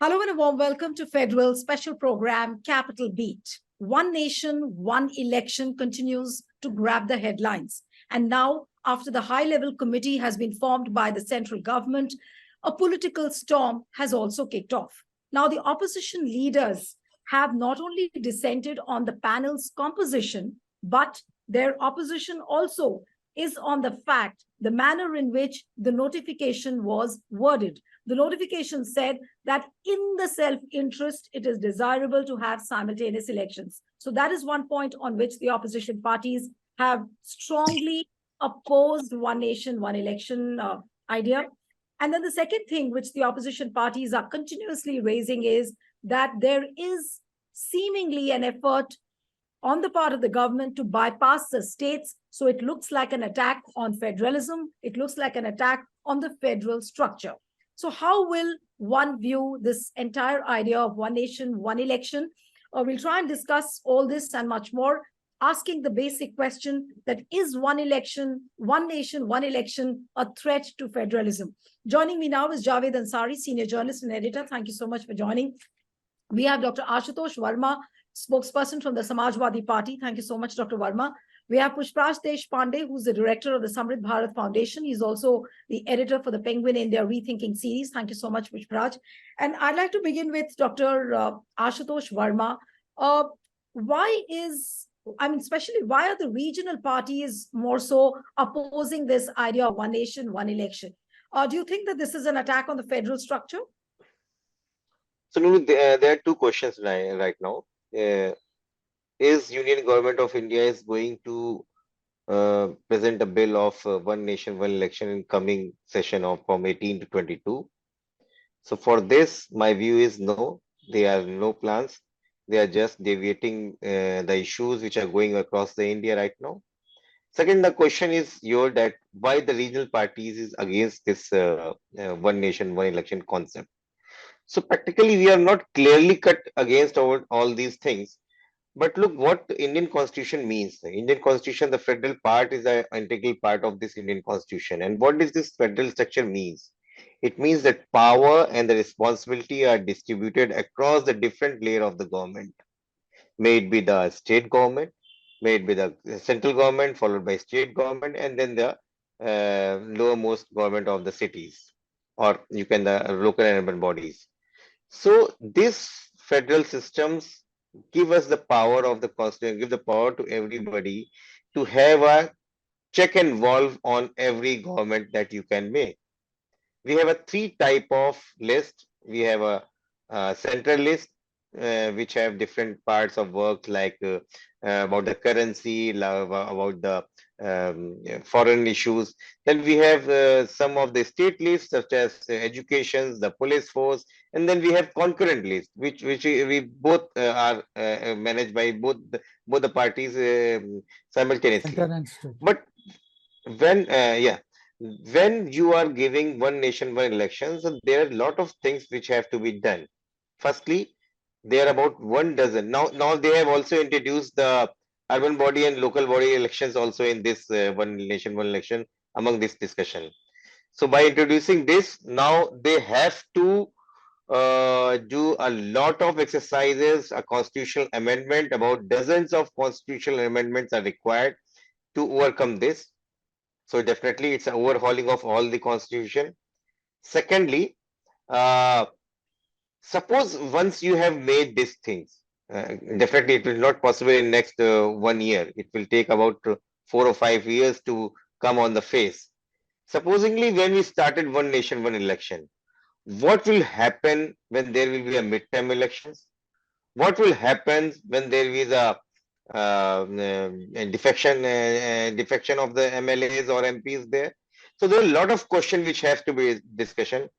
Hello and a warm welcome to Federal Special Program Capital Beat. One nation, one election continues to grab the headlines. And now, after the high-level committee has been formed by the central government, a political storm has also kicked off. Now, the opposition leaders have not only dissented on the panel's composition, but their opposition also is on the fact, the manner in which the notification was worded. The notification said that in the self-interest, it is desirable to have simultaneous elections. So that is one point on which the opposition parties have strongly opposed one nation, one election idea. And then the second thing which the opposition parties are continuously raising is that there is seemingly an effort on the part of the government to bypass the states. So it looks like an attack on federalism. It looks like an attack on the federal structure. So how will one view this entire idea of one nation, one election? We'll try and discuss all this and much more, asking the basic question that is one election, one nation, one election a threat to federalism? Joining me now is Javed Ansari, senior journalist and editor. Thank you so much for joining. We have Dr. Ashutosh Verma, spokesperson from the Samajwadi Party. Thank you so much, Dr. Verma. We have Pushpraj Deshpande, who's the director of the Samrit Bharat Foundation. He's also the editor for the Penguin India Rethinking series. Thank you so much, Pushpraj. And I'd like to begin with Dr. Ashutosh Verma. Especially why are the regional parties more so opposing this idea of one nation, one election? Do you think that this is an attack on the federal structure? So, Nunu, there are two questions right now. Is Union Government of India is going to present a bill of one nation, one election in coming session of from 18 to 22? So for this, my view is no, there are no plans. They are just deviating the issues which are going across the India right now. Second, the question is that why the regional parties is against this one nation, one election concept. So practically, we are not clearly cut against all these things. But look what Indian Constitution means. The Indian Constitution, the federal part is an integral part of this Indian Constitution. And what does this federal structure means? It means that power and the responsibility are distributed across the different layer of the government. May it be the state government, may it be the central government, followed by state government, and then the lowermost government of the cities, or you can the local and urban bodies. So these federal systems give us the power of the constitution, give the power to everybody to have a check and valve on every government that you can make. We have a three type of list. We have a central list, which have different parts of work like about the currency, about the foreign issues. Then we have some of the state lists such as education, the police force, and then we have concurrent lists, which we both are managed by both the parties simultaneously. But when you are giving one nation, one election, so there are a lot of things which have to be done. Firstly, there are about 12. Now they have also introduced the urban body and local body elections also in this one nation, one election among this discussion. So by introducing this, now they have to do a lot of exercises, a constitutional amendment, about dozens of constitutional amendments are required to overcome this. So definitely it's an overhauling of all the constitution. Secondly, suppose once you have made these things, definitely it will not possible in next 1 year. It will take about 4 or 5 years to come on the face. Supposingly when we started one nation, one election, what will happen when there will be a midterm elections? What will happen when there is a defection of the MLAs or MPs there? So there are a lot of questions which have to be discussion.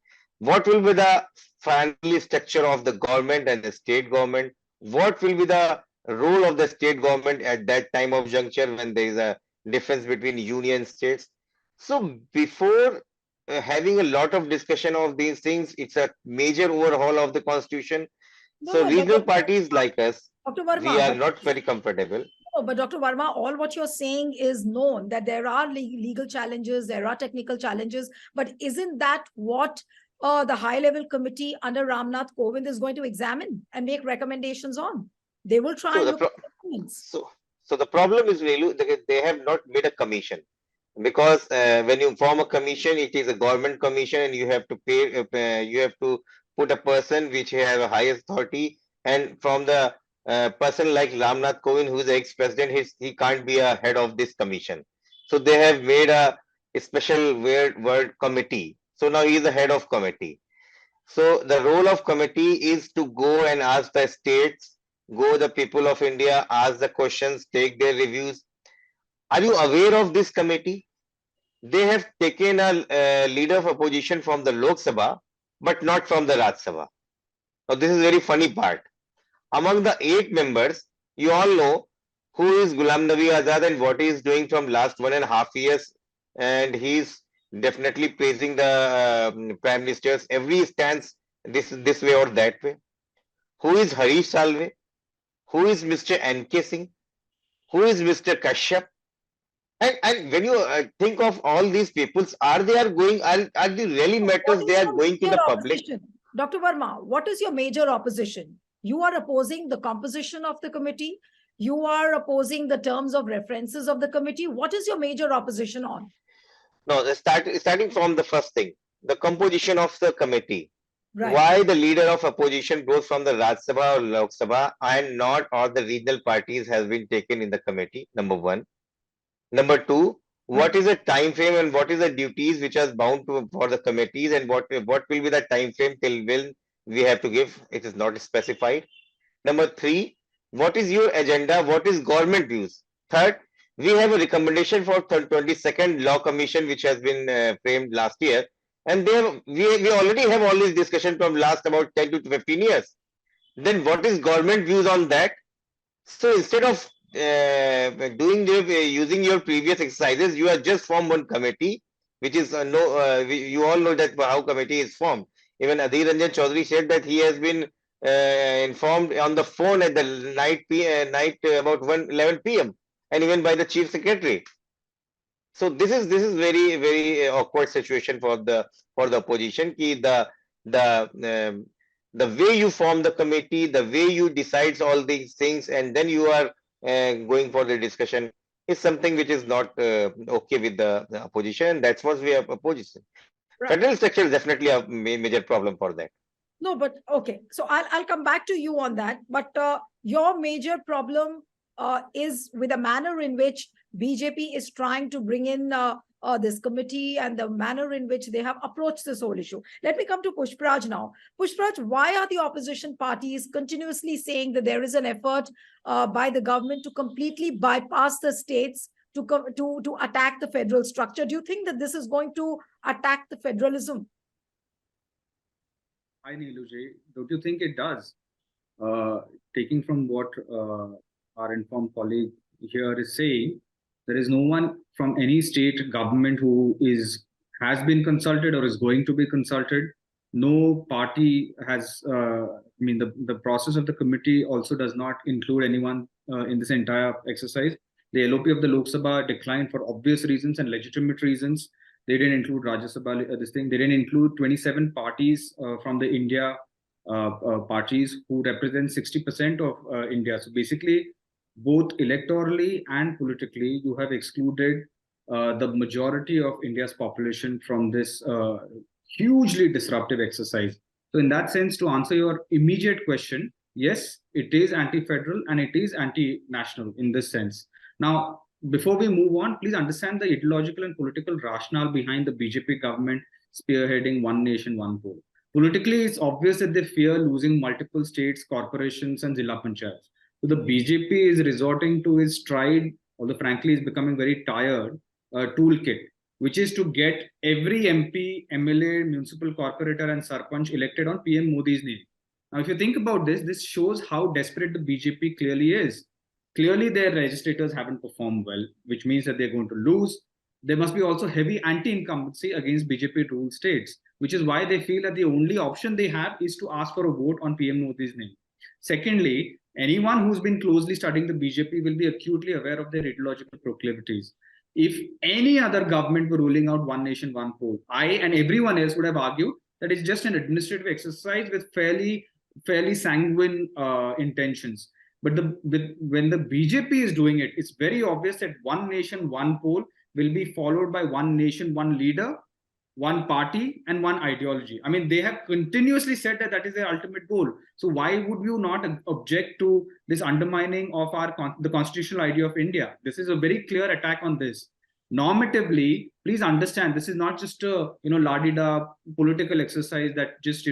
What will be the finally structure of the government and the state government? What will be the role of the state government at that time of juncture when there is a difference between union states? So before having a lot of discussion of these things, it's a major overhaul of the constitution. So regional parties like us, Dr. Verma, we are not very comfortable. No, but Dr. Verma, all what you're saying is known that there are legal challenges, there are technical challenges, but isn't that what the high-level committee under Ramnath Kovind is going to examine and make recommendations on. They will try So and the look pro at documents. so the problem is really they have not made a commission, because when you form a commission, it is a government commission, and you have to pay. You have to put a person which have a high authority, and from the person like Ramnath Kovind, who is the ex-president, he can't be a head of this commission. So they have made a special word committee. So now he is the head of committee. So the role of committee is to go and ask the states, go the people of India, ask the questions, take their reviews. Are you aware of this committee? They have taken a leader of opposition from the Lok Sabha, but not from the Raj Sabha. Now this is very funny part. Among the 8 members, you all know who is Ghulam Nabi Azad and what he is doing from last 1.5 years, and he's definitely praising the prime ministers every stance this way or that way. Who is Harish Salve? Who is Mr. N.K. Singh? Who is Mr. Kashyap? And when you think of all these peoples, are they really What matters? They is are your going to major the public. opposition? Dr. Verma, what is your major opposition? You are opposing the composition of the committee. You are opposing the terms of references of the committee. What is your major opposition on? No, starting from the first thing, the composition of the committee. Right. Why the leader of opposition goes from the Raj Sabha or Lok Sabha and not all the regional parties has been taken in the committee, number one. Number two, Right. what is the time frame and what is the duties which are bound to for the committees, and what will be the time frame till when we have to give? It is not specified. Number three, what is your agenda? What is government views? Third, we have a recommendation for 22nd Law Commission which has been framed last year, and we already have all this discussion from last about 10 to 15 years. Then what is government views on that? So instead of using your previous exercises, you are just form one committee, which is you all know that how committee is formed. Even Adhir Ranjan Chaudhary said that he has been informed on the phone at the night about 11 p.m. and even by the chief secretary. So this is very awkward situation for the opposition. Ki the way you form the committee, the way you decides all these things, and then you are going for the discussion is something which is not okay with the opposition. That's what we have opposition. Right. Federal structure is definitely a major problem for that. No, but okay. So I'll come back to you on that. But your major problem is with the manner in which BJP is trying to bring in this committee and the manner in which they have approached this whole issue. Let me come to Pushpraj now. Pushpraj, why are the opposition parties continuously saying that there is an effort by the government to completely bypass the states to attack the federal structure? Do you think that this is going to attack the federalism? Hi, Neeluji. Don't you think it does? Taking from what our informed colleague here is saying, there is no one from any state government who has been consulted or is going to be consulted. No party has, the process of the committee also does not include anyone in this entire exercise. The LOP of the Lok Sabha declined for obvious reasons and legitimate reasons. They didn't include Rajya Sabha, this thing. They didn't include 27 parties from the India parties who represent 60% of India. So basically, both electorally and politically, you have excluded the majority of India's population from this hugely disruptive exercise. So in that sense, to answer your immediate question, yes, it is anti-federal and it is anti-national in this sense. Now, before we move on, please understand the ideological and political rationale behind the BJP government spearheading one nation, one poll. Politically, it's obvious that they fear losing multiple states, corporations, and Zilla Panchayats. So the BJP is resorting to its tried, although frankly is becoming very tired, toolkit, which is to get every MP, MLA, municipal corporator, and Sarpanch elected on PM Modi's name. Now, if you think about this, this shows how desperate the BJP clearly is. Clearly, their legislators haven't performed well, which means that they're going to lose. There must be also heavy anti-incumbency against BJP-ruled states, which is why they feel that the only option they have is to ask for a vote on PM Modi's name. Secondly, anyone who's been closely studying the BJP will be acutely aware of their ideological proclivities. If any other government were ruling out one nation, one poll, I and everyone else would have argued that it's just an administrative exercise with fairly sanguine intentions. But when the BJP is doing it, it's very obvious that one nation, one poll will be followed by one nation, one leader, one party, and one ideology. I mean, they have continuously said that that is their ultimate goal. So why would you not object to this undermining of the constitutional idea of India? This is a very clear attack on this. Normatively, please understand, this is not just a la-di-da political exercise that just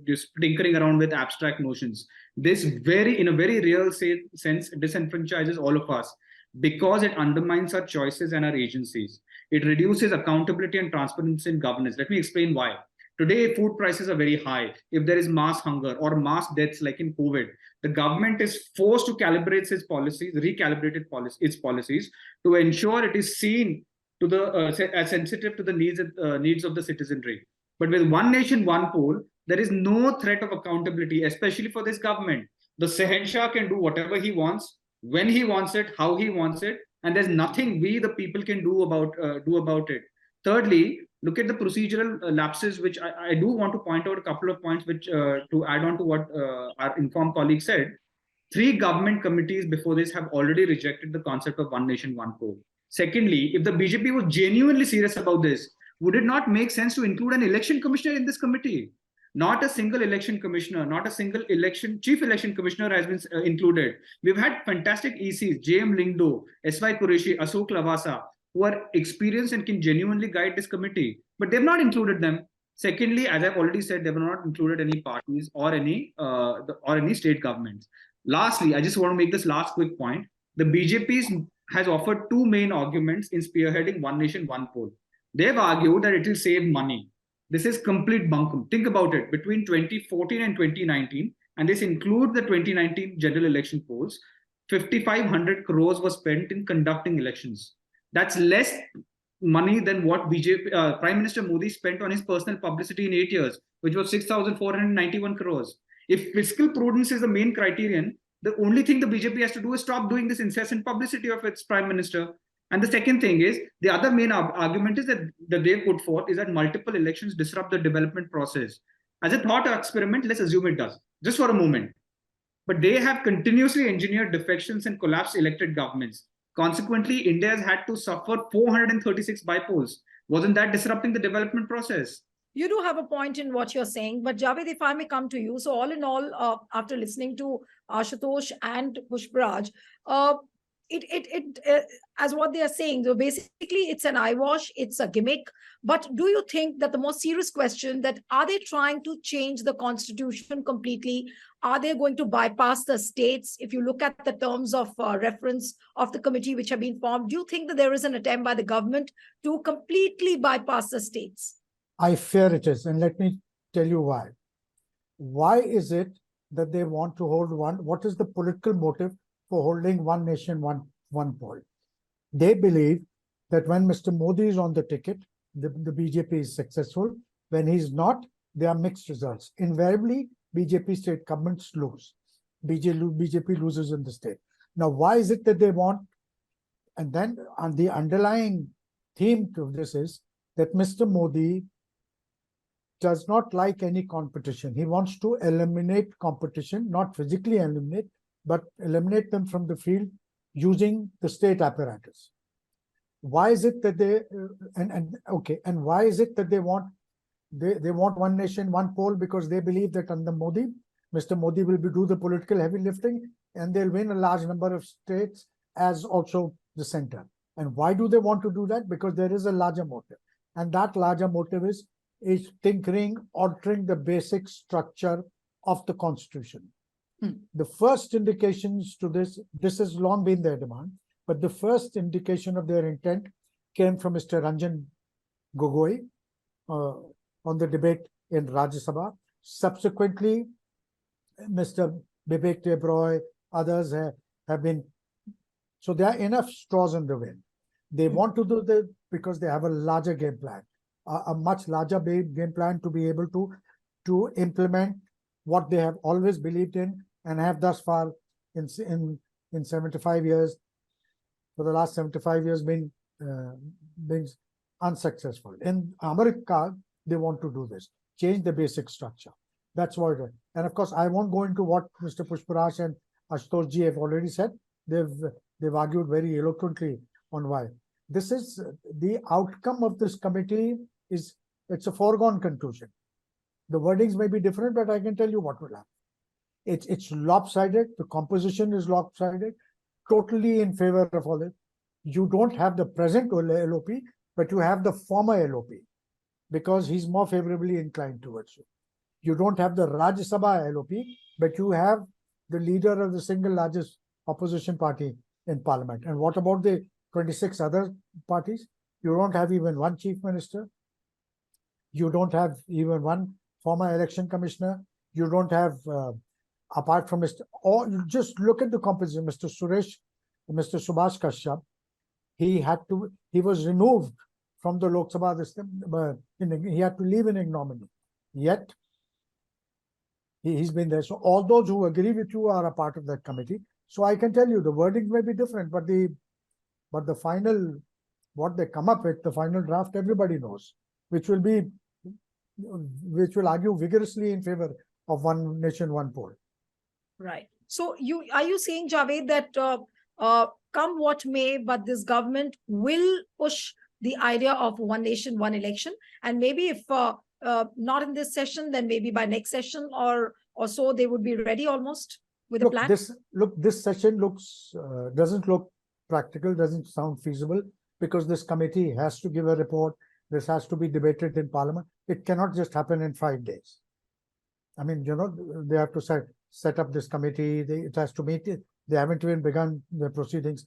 just tinkering around with abstract notions. This in a very real sense disenfranchises all of us because it undermines our choices and our agencies. It reduces accountability and transparency in governance. Let me explain why. Today, food prices are very high. If there is mass hunger or mass deaths like in COVID, the government is forced to calibrate its policies, its policies to ensure it is seen to as sensitive to the needs of the citizenry. But with one nation, one poll, there is no threat of accountability, especially for this government. The Sahenshah can do whatever he wants, when he wants it, how he wants it, and there's nothing we the people can do about it. Thirdly, look at the procedural lapses, which I do want to point out a couple of points, which to add on to what our informed colleague said. 3 government committees before this have already rejected the concept of one nation, one poll. Secondly, if the BJP was genuinely serious about this, would it not make sense to include an election commissioner in this committee? Not a single election commissioner, not a single chief election commissioner has been included. We've had fantastic ECs, JM Lingdo, SY Qureshi, Ashok Lavasa, who are experienced and can genuinely guide this committee, but they've not included them. Secondly, as I've already said, they've not included any parties or any state governments. Lastly, I just want to make this last quick point. The BJP has offered 2 main arguments in spearheading one nation, one poll. They've argued that it will save money. This is complete bunkum. Think about it. Between 2014 and 2019, and this includes the 2019 general election polls, 5,500 crores was spent in conducting elections. That's less money than what Prime Minister Modi spent on his personal publicity in 8 years, which was 6,491 crores. If fiscal prudence is the main criterion, the only thing the BJP has to do is stop doing this incessant publicity of its prime minister. And the second thing is, the other main argument is that they put forth is that multiple elections disrupt the development process. As a thought experiment, let's assume it does, just for a moment. But they have continuously engineered defections and collapsed elected governments. Consequently, India has had to suffer 436 bypolls. Wasn't that disrupting the development process? You do have a point in what you're saying, but Javed, if I may come to you. So all in all, after listening to Ashutosh and Pushparaj, as what they are saying, so basically it's an eyewash, it's a gimmick. But do you think that the more serious question, that are they trying to change the constitution completely? Are they going to bypass the states? If you look at the terms of reference of the committee which have been formed, do you think that there is an attempt by the government to completely bypass the states? I fear it is, and let me tell you why. Why is it that they want to hold one? What is the political motive for holding one nation, one poll? They believe that when Mr. Modi is on the ticket, the BJP is successful. When he's not, there are mixed results. Invariably, BJP state governments lose. BJP loses in the state. Now, why is it that they want? And then on the underlying theme to this is that Mr. Modi does not like any competition. He wants to eliminate competition, not physically eliminate, but eliminate them from the field using the state apparatus. Why is it that they and why is it that they want one nation, one poll? Because they believe that under Modi, Mr. Modi will do the political heavy lifting, and they'll win a large number of states as also the center. And why do they want to do that? Because there is a larger motive, and that larger motive is tinkering, altering the basic structure of the constitution. The first indications to this has long been their demand, but the first indication of their intent came from Mr. Ranjan Gogoi on the debate in Rajya Sabha. Subsequently, Mr. Vivek Debroy, others have been. So there are enough straws in the wind. They want to do that because they have a larger game plan, a much larger game plan to be able to implement what they have always believed in and have thus far in 75 years, for the last 75 years, been unsuccessful. In America, they want to do this. change the basic structure. That's what it is. And of course, I won't go into what Mr. Pushparaj and Ashutosh ji have already said. They've argued very eloquently on why. This is the outcome of this committee it's a foregone conclusion. The wordings may be different, but I can tell you what will happen. It's lopsided. The composition is lopsided, totally in favor of all this. You don't have the present LOP, but you have the former LOP because he's more favorably inclined towards you. You don't have the Rajya Sabha LOP, but you have the leader of the single largest opposition party in parliament. And what about the 26 other parties? You don't have even one chief minister. You don't have even one former election commissioner. You don't have, apart from Mr. Or you just look at the composition, Mr. Subhash Kashyap. He was removed from the Lok Sabha he had to leave in ignominy. Yet, he's been there. So all those who agree with you are a part of that committee. So I can tell you the wording may be different, but the final, what they come up with, the final draft, everybody knows, which will argue vigorously in favor of one nation, one poll. Right. So are you saying, Javed, that come what may, but this government will push the idea of one nation, one election, and maybe if not in this session, then maybe by next session or so they would be ready almost with a plan? This session doesn't look practical, doesn't sound feasible, because this committee has to give a report. This has to be debated in Parliament. It cannot just happen in 5 days. I mean, they have to set up this committee. It has to meet it. They haven't even begun the proceedings.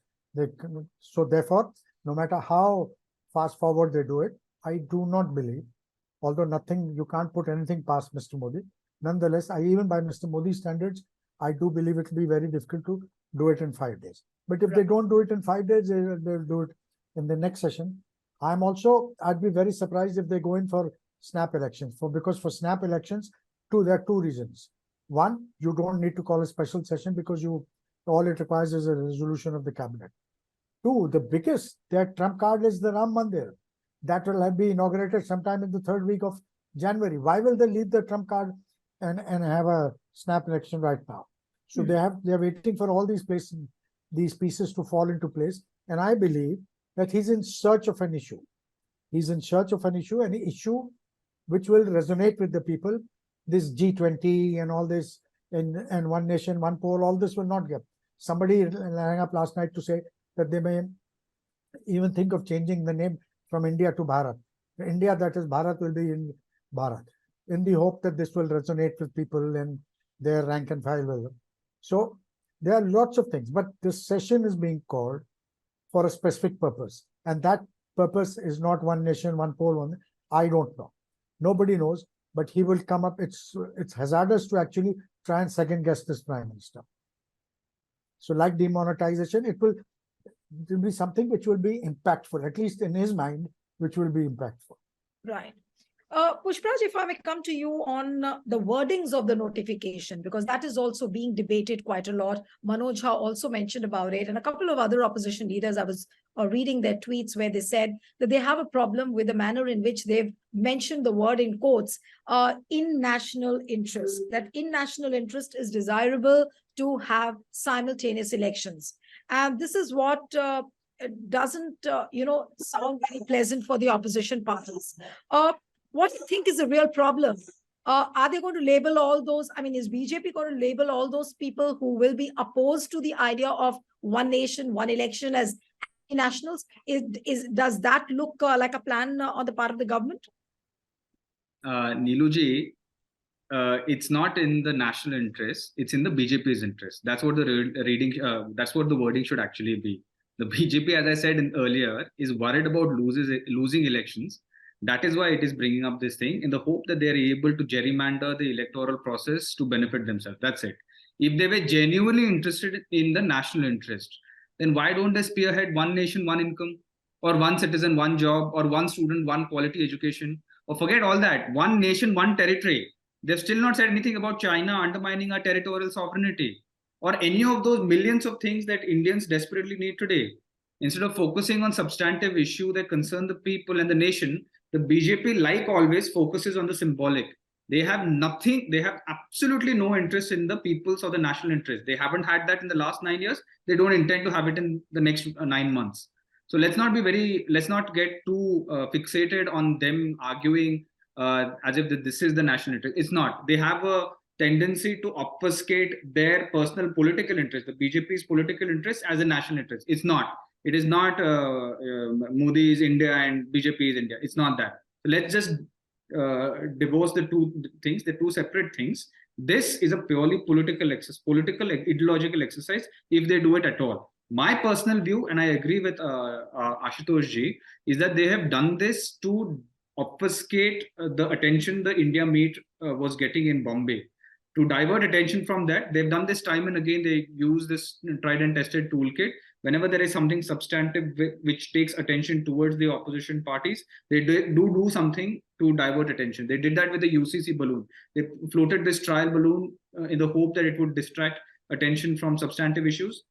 So therefore, no matter how fast forward they do it, I do not believe, although you can't put anything past Mr. Modi. Nonetheless, even by Mr. Modi's standards, I do believe it will be very difficult to do it in 5 days. But if they don't do it in 5 days, they'll do it in the next session. I'd be very surprised if they go in for snap elections. Because for snap elections, there are 2 reasons. One, you don't need to call a special session because all it requires is a resolution of the cabinet. 2, their trump card is the Ram Mandir. That will be inaugurated sometime in the 3rd week of January. Why will they leave the trump card and have a snap election right now? So they're waiting for all these pieces to fall into place. And I believe that he's in search of an issue. He's in search of an issue, which will resonate with the people. This G20 and all this, and one nation, one poll, all this will not get. Somebody rang up last night to say that they may even think of changing the name from India to Bharat. India, that is Bharat, will be in Bharat, in the hope that this will resonate with people and their rank and file. So there are lots of things, but this session is being called for a specific purpose. And that purpose is not one nation, one poll. I don't know. Nobody knows, but he will come up. It's hazardous to actually try and second guess this prime minister. So like demonetization, it will be something which will be impactful, at least in his mind, which will be impactful. Right. Pushparaj, if I may come to you on the wordings of the notification, because that is also being debated quite a lot. Manoj Jha also mentioned about it, and a couple of other opposition leaders, I was reading their tweets where they said that they have a problem with the manner in which they've mentioned the word in quotes, in national interest, that in national interest is desirable to have simultaneous elections. And this is what doesn't, sound very pleasant for the opposition parties. What do you think is the real problem? Are they going to label all those? I mean, is BJP going to label all those people who will be opposed to the idea of one nation, one election as nationals? Does that look like a plan on the part of the government? Niluji, it's not in the national interest. It's in the BJP's interest. That's what that's what the wording should actually be. The BJP, as I said earlier, is worried about losing elections. That is why it is bringing up this thing in the hope that they are able to gerrymander the electoral process to benefit themselves. That's it. If they were genuinely interested in the national interest, then why don't they spearhead one nation, one income, or one citizen, one job, or one student, one quality education, or forget all that, one nation, one territory? They've still not said anything about China undermining our territorial sovereignty or any of those millions of things that Indians desperately need today. Instead of focusing on substantive issues that concern the people and the nation, The BJP, like always, focuses on the symbolic. They have nothing, they have absolutely no interest in the people's or the national interest. They haven't had that in the last 9 years. They don't intend to have it in the next 9 months. So let's not get too fixated on them arguing as if this is the national interest. It's not. They have a tendency to obfuscate their personal political interest, the BJP's political interest, as a national interest. It's not. It is not Modi is India and BJP is India. It's not that. So let's just divorce the two things, the two separate things. This is a purely political ideological exercise, if they do it at all. My personal view, and I agree with Ashutosh ji, is that they have done this to obfuscate the attention the India meet was getting in Bombay. To divert attention from that, they've done this time and again. They use this tried and tested toolkit. Whenever there is something substantive which takes attention towards the opposition parties, they do something to divert attention. They did that with the UCC balloon. They floated this trial balloon in the hope that it would distract attention from substantive issues.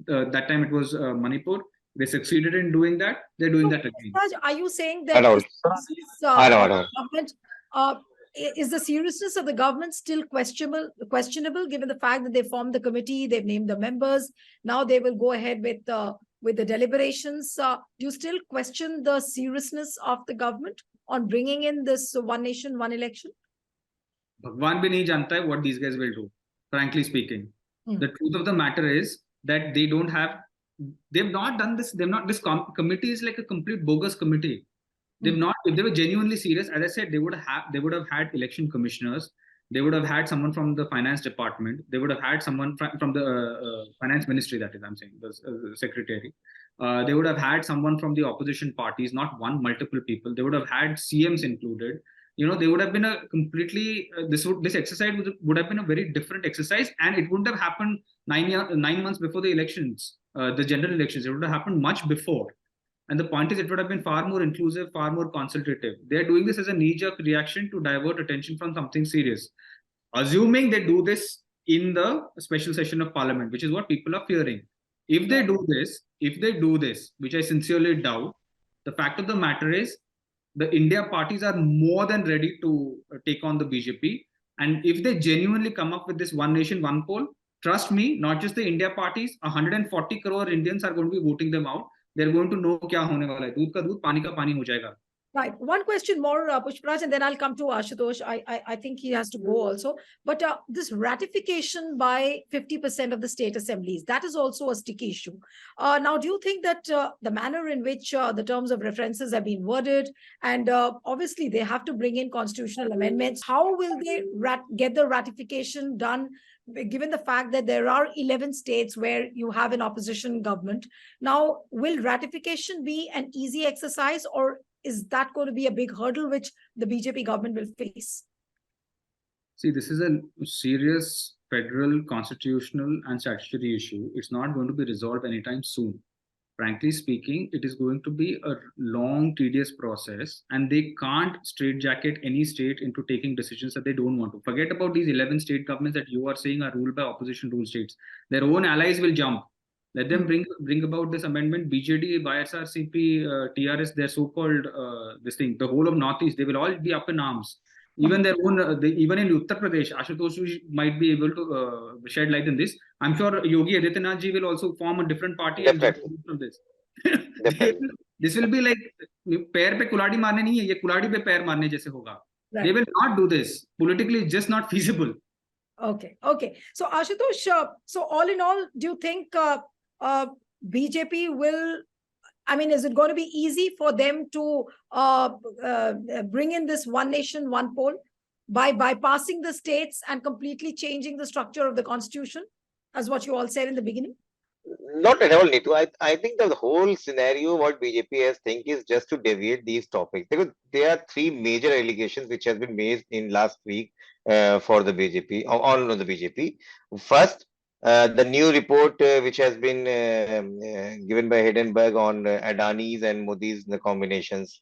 That time it was Manipur. They succeeded in doing that. They're doing that again. Raj, are you saying that Hello. this government, is the seriousness of the government still questionable, given the fact that they formed the committee, they've named the members, now they will go ahead with the deliberations? Do you still question the seriousness of the government on bringing in this one nation, one election? Bhagwan bhi nahi janta hai what these guys will do, frankly speaking. The truth of the matter is that they've not done this. This committee is like a complete bogus committee. They've not, if they were genuinely serious, as I said, they would have had election commissioners. They would have had someone from the finance department. They would have had someone from the finance ministry, that is, I'm saying, the secretary. They would have had someone from the opposition parties, not one, multiple people. They would have had CMs included. They would have been a completely, this exercise would have been a very different exercise, and it wouldn't have happened 9 months before the elections, the general elections. It would have happened much before. And the point is, it would have been far more inclusive, far more consultative. They're doing this as a knee-jerk reaction to divert attention from something serious. Assuming they do this in the special session of parliament, which is what people are fearing. If they do this, which I sincerely doubt, the fact of the matter is, the India parties are more than ready to take on the BJP. And if they genuinely come up with this one nation, one poll, trust me, not just the India parties, 140 crore Indians are going to be voting them out. They're going to know kya hone wala hai. Doodh ka doodh, pani ka pani ho jayega. Right. One question more, Pushparaj, and then I'll come to Ashutosh. I think he has to go also. But this ratification by 50% of the state assemblies, that is also a sticky issue. Now, do you think that the manner in which the terms of references have been worded, and obviously they have to bring in constitutional amendments, how will they get the ratification done, given the fact that there are 11 states where you have an opposition government? Now, will ratification be an easy exercise, or is that going to be a big hurdle which the BJP government will face? See, this is a serious federal, constitutional and statutory issue. It's not going to be resolved anytime soon. Frankly speaking, it is going to be a long, tedious process, and they can't straitjacket any state into taking decisions that they don't want to. Forget about these 11 state governments that you are saying are ruled by opposition rule states. Their own allies will jump. Let them bring about this amendment. BJD, YSRCP, TRS, their so-called this thing, the whole of Northeast, they will all be up in arms. Even their own, even in Uttar Pradesh, Ashutosh might be able to shed light on this. I'm sure Yogi Adityanath ji will also form a different party and jump from this. This will be like पैर पे कुल्हाड़ी मारने नहीं है, ये कुल्हाड़ी पे पैर मारने जैसे होगा. They will not do this. Politically, it's just not feasible. Okay. So Ashutosh, so all in all, do you think BJP will, is it going to be easy for them to bring in this one nation, one poll by bypassing the states and completely changing the structure of the constitution, as what you all said in the beginning? Not at all, Neetu. I think the whole scenario, what BJP has think is just to deviate these topics, because there are three major allegations which has been made in last week for the BJP, on the BJP. First, the new report which has been given by Hindenburg on Adani's and Modi's the combinations,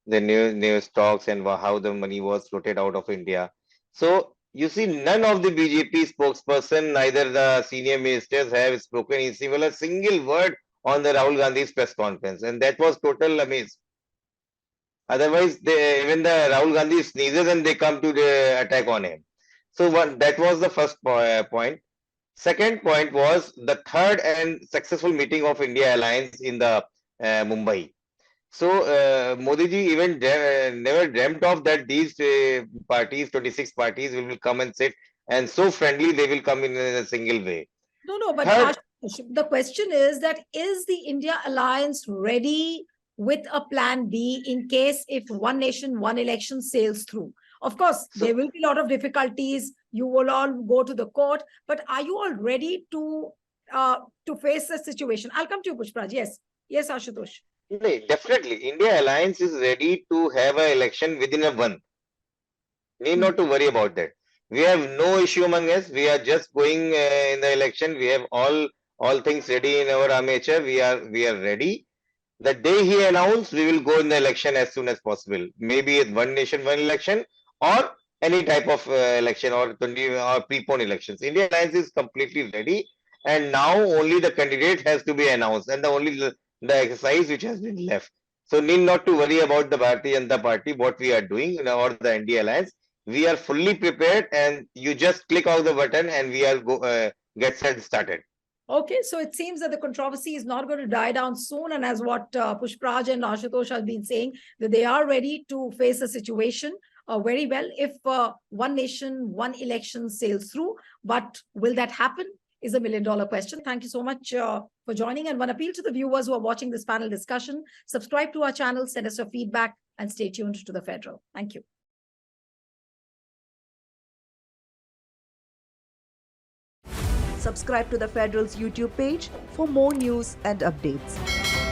the new stocks and how the money was floated out of India. So you see, none of the BJP spokesperson, neither the senior ministers have spoken even a single word on the Rahul Gandhi's press conference, and that was total amaze. Otherwise, even the Rahul Gandhi sneezes and they come to the attack on him. So that was the first point. Second point was the third and successful meeting of India Alliance in the Mumbai. So Modi ji even never dreamt of that these parties, 26 parties, will come and sit, and so friendly they will come in a single way. No, but Third, the question is that is the India Alliance ready with a plan B in case if one nation, one election sails through? Of course, there will be a lot of difficulties. You will all go to the court, but are you all ready to face the situation? I'll come to you, Pushpraj. Yes, Ashutosh. definitely, India Alliance is ready to have an election within a month. Need not to worry about that. We have no issue among us. We are just going in the election. We have all things ready in our armature. We are ready. The day he announced, we will go in the election as soon as possible. Maybe it's one nation, one election, or any type of election, or 20 or prepone elections. India Alliance is completely ready, and now only the candidate has to be announced, and the exercise which has been left. So need not to worry about the Bharatiya Janata Party, what we are doing, or the India Alliance. We are fully prepared, and you just click on the button, and we are get set started. Okay, so it seems that the controversy is not going to die down soon. And as what Pushpraj and Ashutosh have been saying, that they are ready to face the situation very well if one nation, one election sails through. But will that happen is $1 million question. Thank you so much for joining. And one appeal to the viewers who are watching this panel discussion, subscribe to our channel, send us your feedback, and stay tuned to the Federal. Thank you. Subscribe to the Federal's YouTube page for more news and updates.